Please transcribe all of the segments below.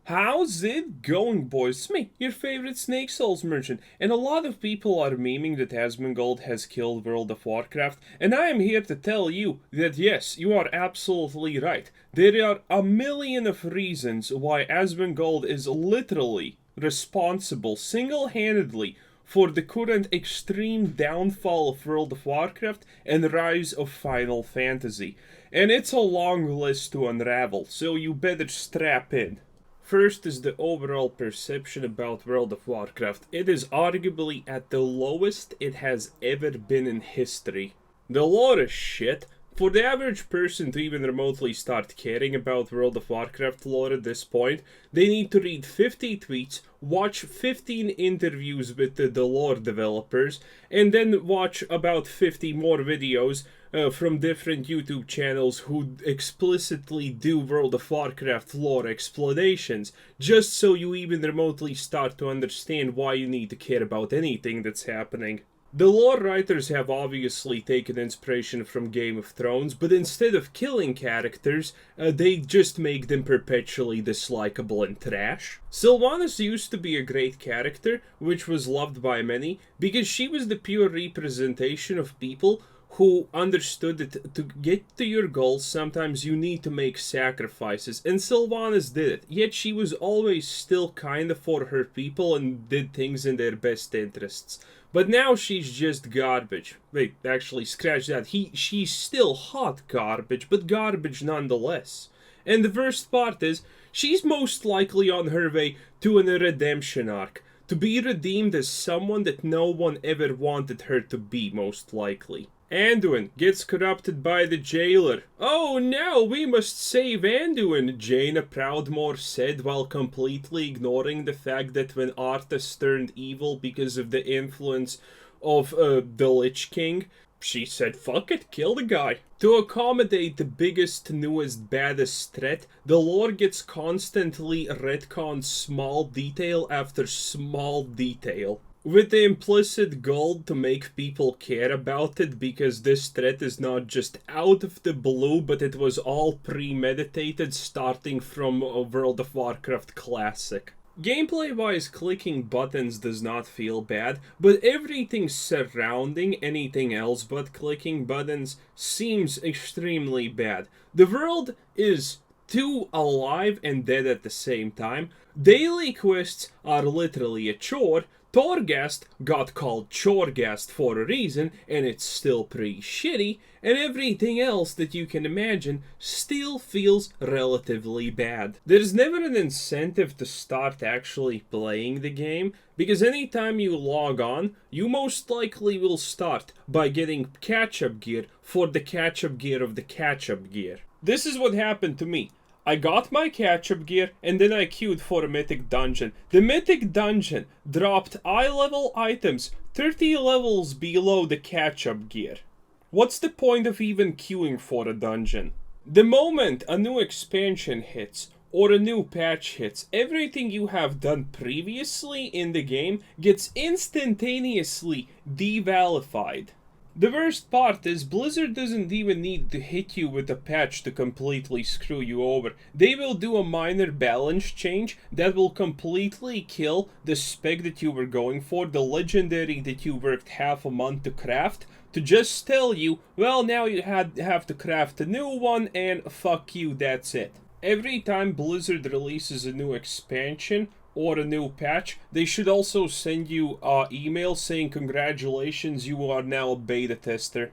How's it going, boys? It's me, your favorite Snake Souls merchant, and a lot of people are memeing that Asmongold has killed World of Warcraft, and I am here to tell you that yes, you are absolutely right. There are a million of reasons why Asmongold is literally responsible single-handedly for the current extreme downfall of World of Warcraft and rise of Final Fantasy. And it's a long list to unravel, so you better strap in. First is the overall perception about World of Warcraft. It is arguably at the lowest it has ever been in history. The lore is shit. For the average person to even remotely start caring about World of Warcraft lore at this point, they need to read 50 tweets, watch 15 interviews with the lore developers, and then watch about 50 more videos from different YouTube channels who explicitly do World of Warcraft lore explanations, just so you even remotely start to understand why you need to care about anything that's happening. The lore writers have obviously taken inspiration from Game of Thrones, but instead of killing characters, they just make them perpetually dislikable and trash. Sylvanas used to be a great character, which was loved by many, because she was the pure representation of people who understood that to get to your goals, sometimes you need to make sacrifices, and Sylvanas did it, yet she was always still kinda for her people and did things in their best interests. But now she's just garbage. Wait, actually, scratch that. She's still hot garbage, but garbage nonetheless. And the worst part is, she's most likely on her way to a redemption arc. To be redeemed as someone that no one ever wanted her to be, most likely. Anduin gets corrupted by the jailer. "Oh no, we must save Anduin," Jaina Proudmoore said while completely ignoring the fact that when Arthas turned evil because of the influence of the Lich King, she said, fuck it, kill the guy. To accommodate the biggest, newest, baddest threat, the lore gets constantly retconned small detail after small detail, with the implicit goal to make people care about it, because this threat is not just out of the blue, but it was all premeditated starting from a World of Warcraft classic. Gameplay-wise, clicking buttons does not feel bad, but everything surrounding anything else but clicking buttons seems extremely bad. The world is too alive and dead at the same time. Daily quests are literally a chore. Torghast got called Choregast for a reason, and it's still pretty shitty, and everything else that you can imagine still feels relatively bad. There's never an incentive to start actually playing the game, because anytime you log on, you most likely will start by getting catch-up gear for the catch-up gear of the catch-up gear. This is what happened to me. I got my catch-up gear, and then I queued for a mythic dungeon. The mythic dungeon dropped eye-level items 30 levels below the catch-up gear. What's the point of even queuing for a dungeon? The moment a new expansion hits, or a new patch hits, everything you have done previously in the game gets instantaneously devalified. The worst part is Blizzard doesn't even need to hit you with a patch to completely screw you over. They will do a minor balance change that will completely kill the spec that you were going for, the legendary that you worked half a month to craft, to just tell you, well, now you have to craft a new one and fuck you, that's it. Every time Blizzard releases a new expansion or a new patch, they should also send you an email saying congratulations, you are now a beta tester.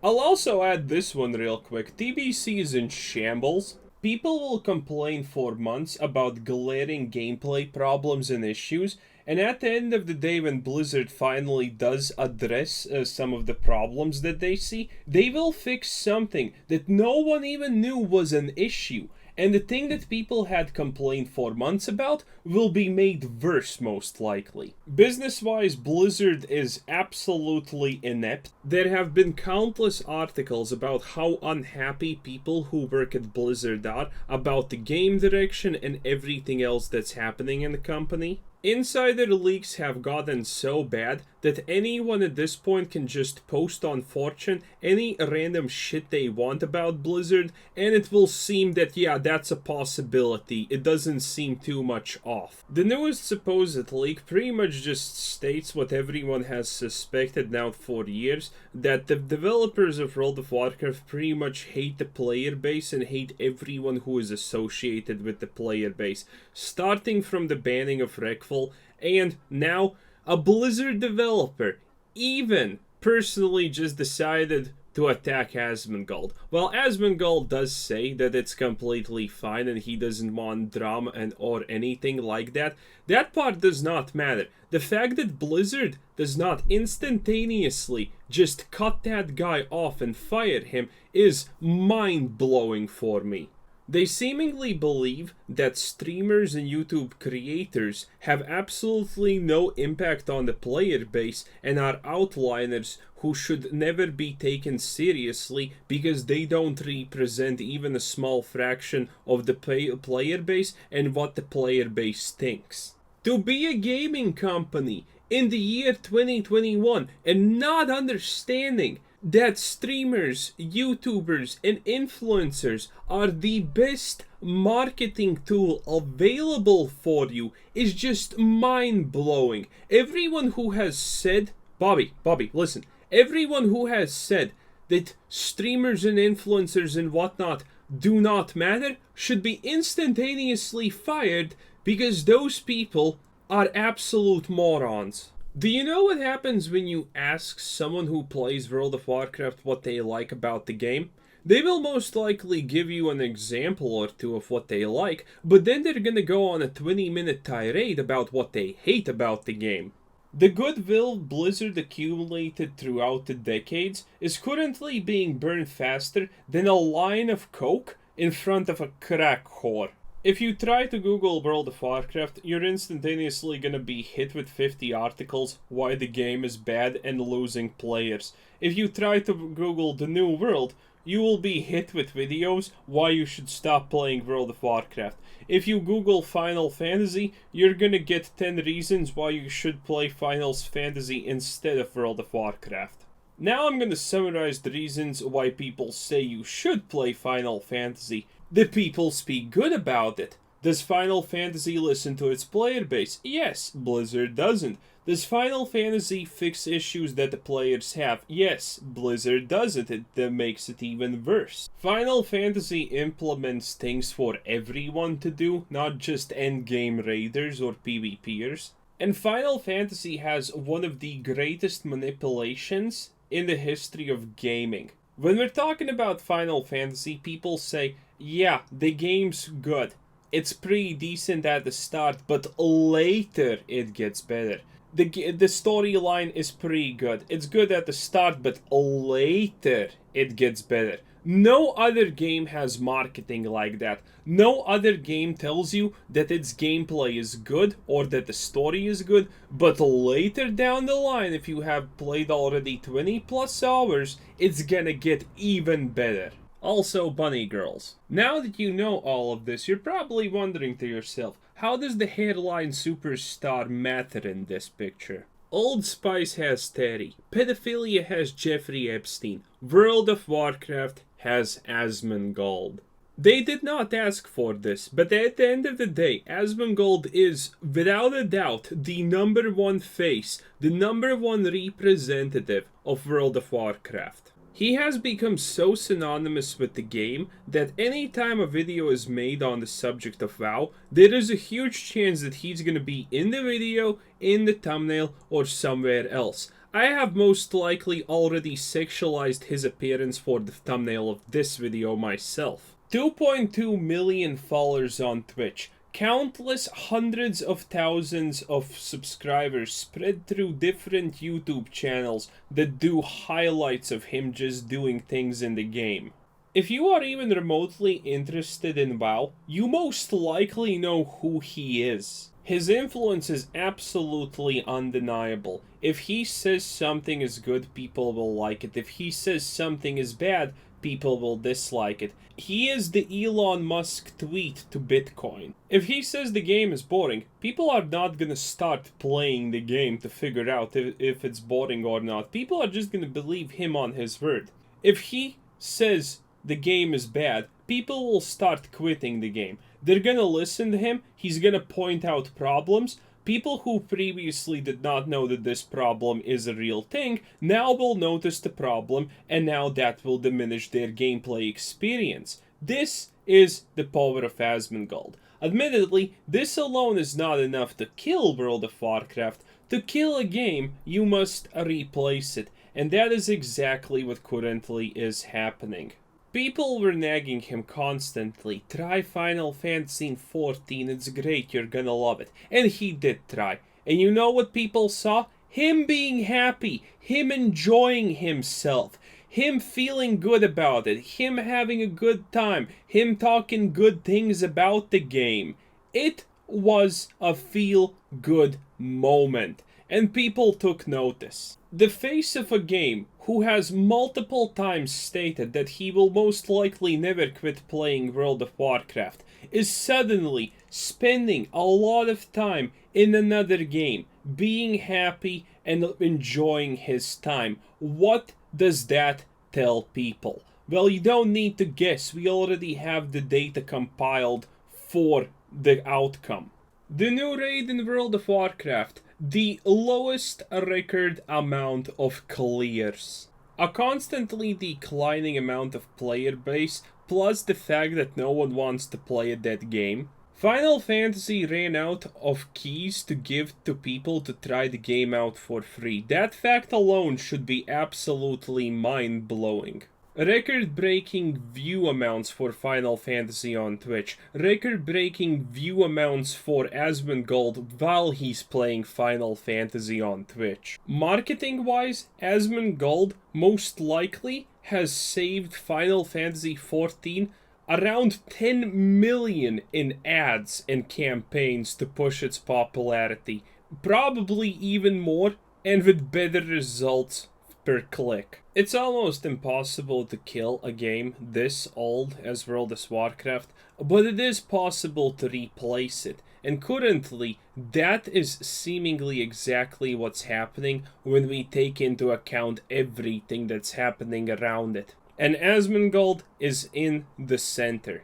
I'll also add this one real quick. TBC is in shambles. People will complain for months about glaring gameplay problems and issues, and at the end of the day, when Blizzard finally does address some of the problems that they see, they will fix something that no one even knew was an issue. And the thing that people had complained for months about will be made worse, most likely. Business-wise, Blizzard is absolutely inept. There have been countless articles about how unhappy people who work at Blizzard are about the game direction and everything else that's happening in the company. Insider leaks have gotten so bad that anyone at this point can just post on 4chan any random shit they want about Blizzard, and it will seem that yeah, that's a possibility. It doesn't seem too much off. The newest supposed leak pretty much just states what everyone has suspected now for years, that the developers of World of Warcraft pretty much hate the player base and hate everyone who is associated with the player base, starting from the banning of Rekful, and now a Blizzard developer even personally just decided to attack Asmongold. Well, Asmongold does say that it's completely fine and he doesn't want drama and or anything like that. That part does not matter. The fact that Blizzard does not instantaneously just cut that guy off and fire him is mind-blowing for me. They seemingly believe that streamers and YouTube creators have absolutely no impact on the player base and are outliners who should never be taken seriously because they don't represent even a small fraction of the player base and what the player base thinks. To be a gaming company in the year 2021 and not understanding that streamers, YouTubers, and influencers are the best marketing tool available for you is just mind-blowing. Everyone who has said, Bobby, listen, everyone who has said that streamers and influencers and whatnot do not matter should be instantaneously fired because those people are absolute morons. Do you know what happens when you ask someone who plays World of Warcraft what they like about the game? They will most likely give you an example or two of what they like, but then they're gonna go on a 20-minute tirade about what they hate about the game. The goodwill Blizzard accumulated throughout the decades is currently being burned faster than a line of coke in front of a crack whore. If you try to Google World of Warcraft, you're instantaneously gonna be hit with 50 articles why the game is bad and losing players. If you try to Google the New World, you will be hit with videos why you should stop playing World of Warcraft. If you Google Final Fantasy, you're gonna get 10 reasons why you should play Final Fantasy instead of World of Warcraft. Now I'm gonna summarize the reasons why people say you should play Final Fantasy. The people speak good about it. Does Final Fantasy listen to its player base? Yes, Blizzard doesn't. Does Final Fantasy fix issues that the players have? Yes, Blizzard doesn't. That makes it even worse. Final Fantasy implements things for everyone to do, not just endgame raiders or PvPers. And Final Fantasy has one of the greatest manipulations in the history of gaming. When we're talking about Final Fantasy, people say, yeah, the game's good. It's pretty decent at the start, but later it gets better. The storyline is pretty good. It's good at the start, but later it gets better. No other game has marketing like that. No other game tells you that its gameplay is good or that the story is good, but later down the line, if you have played already 20 plus hours, it's gonna get even better. Also, bunny girls. Now that you know all of this, you're probably wondering to yourself, how does the headline superstar matter in this picture? Old Spice has Terry, pedophilia has Jeffrey Epstein, World of Warcraft has Asmongold. They did not ask for this, but at the end of the day, Asmongold is, without a doubt, the #1 face, the #1 representative of World of Warcraft. He has become so synonymous with the game that any time a video is made on the subject of WoW, there is a huge chance that he's gonna be in the video, in the thumbnail, or somewhere else. I have most likely already sexualized his appearance for the thumbnail of this video myself. 2.2 million followers on Twitch. Countless hundreds of thousands of subscribers spread through different YouTube channels that do highlights of him just doing things in the game. If you are even remotely interested in WoW, you most likely know who he is. His influence is absolutely undeniable. If he says something is good, people will like it. If he says something is bad, people will dislike it. He is the Elon Musk tweet to Bitcoin. If he says the game is boring, people are not gonna start playing the game to figure out if it's boring or not. People are just gonna believe him on his word. If he says the game is bad, people will start quitting the game. They're gonna listen to him, he's gonna point out problems. People who previously did not know that this problem is a real thing now will notice the problem, and now that will diminish their gameplay experience. This is the power of Asmongold. Admittedly, this alone is not enough to kill World of Warcraft. To kill a game, you must replace it, and that is exactly what currently is happening. People were nagging him constantly, try Final Fantasy XIV, it's great, you're gonna love it. And he did try. And you know what people saw? Him being happy, him enjoying himself, him feeling good about it, him having a good time, him talking good things about the game. It was a feel-good moment, and people took notice. The face of a game who has multiple times stated that he will most likely never quit playing World of Warcraft is suddenly spending a lot of time in another game, being happy and enjoying his time. What does that tell people? Well, you don't need to guess, we already have the data compiled for the outcome. The new raid in World of Warcraft, the lowest record amount of clears. A constantly declining amount of player base, plus the fact that no one wants to play that game. Final Fantasy ran out of keys to give to people to try the game out for free. That fact alone should be absolutely mind-blowing. Record-breaking view amounts for Final Fantasy on Twitch. Record-breaking view amounts for Asmongold while he's playing Final Fantasy on Twitch. Marketing-wise, Asmongold most likely has saved Final Fantasy XIV around 10 million in ads and campaigns to push its popularity. Probably even more, and with better results per click. It's almost impossible to kill a game this old as World of Warcraft, but it is possible to replace it. And currently, that is seemingly exactly what's happening when we take into account everything that's happening around it. And Asmongold is in the center.